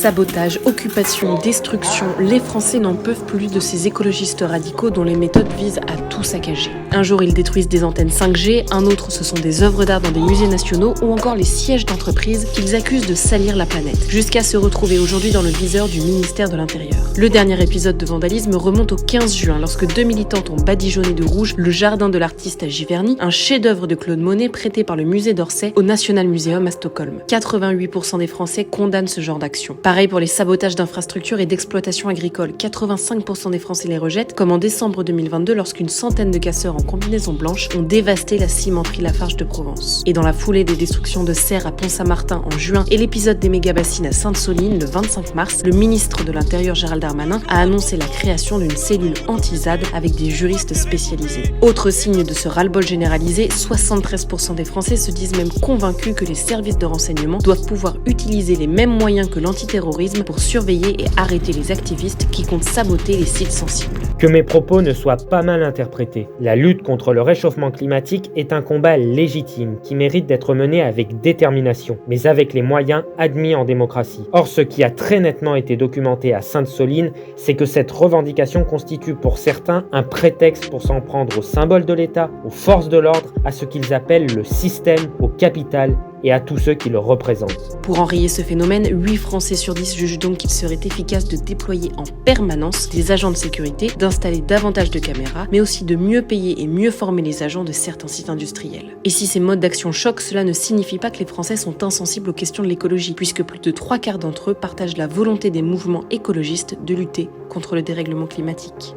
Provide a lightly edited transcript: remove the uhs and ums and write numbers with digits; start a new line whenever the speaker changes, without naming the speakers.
Sabotage, occupation, destruction, les Français n'en peuvent plus de ces écologistes radicaux dont les méthodes visent à tout saccager. Un jour, ils détruisent des antennes 5G, un autre, ce sont des œuvres d'art dans des musées nationaux ou encore les sièges d'entreprises qu'ils accusent de salir la planète, jusqu'à se retrouver aujourd'hui dans le viseur du ministère de l'Intérieur. Le dernier épisode de vandalisme remonte au 15 juin, lorsque 2 militantes ont badigeonné de rouge le jardin de l'artiste à Giverny, un chef-d'œuvre de Claude Monet prêté par le musée d'Orsay au National Museum à Stockholm. 88% des Français condamnent ce genre d'action. Pareil pour les sabotages d'infrastructures et d'exploitation agricole. 85% des Français les rejettent, comme en décembre 2022 lorsqu'une centaine de casseurs en combinaison blanche ont dévasté la cimenterie Lafarge de Provence. Et dans la foulée des destructions de serres à Pont-Saint-Martin en juin et l'épisode des méga-bassines à Sainte-Soline le 25 mars, le ministre de l'Intérieur Gérald Darmanin a annoncé la création d'une cellule anti-ZAD avec des juristes spécialisés. Autre signe de ce ras-le-bol généralisé, 73% des Français se disent même convaincus que les services de renseignement doivent pouvoir utiliser les mêmes moyens que l'antiterrorisme pour surveiller et arrêter les activistes qui comptent saboter les sites sensibles.
Que mes propos ne soient pas mal interprétés. La lutte contre le réchauffement climatique est un combat légitime qui mérite d'être mené avec détermination, mais avec les moyens admis en démocratie. Or, ce qui a très nettement été documenté à Sainte-Soline, c'est que cette revendication constitue pour certains un prétexte pour s'en prendre aux symboles de l'État, aux forces de l'ordre, à ce qu'ils appellent le système, au capital et à tous ceux qui le représentent.
Pour enrayer ce phénomène, 8 Français sur 10 jugent donc qu'il serait efficace de déployer en permanence des agents de sécurité, d'installer davantage de caméras, mais aussi de mieux payer et mieux former les agents de certains sites industriels. Et si ces modes d'action choquent, cela ne signifie pas que les Français sont insensibles aux questions de l'écologie, puisque plus de 3/4 d'entre eux partagent la volonté des mouvements écologistes de lutter contre le dérèglement climatique.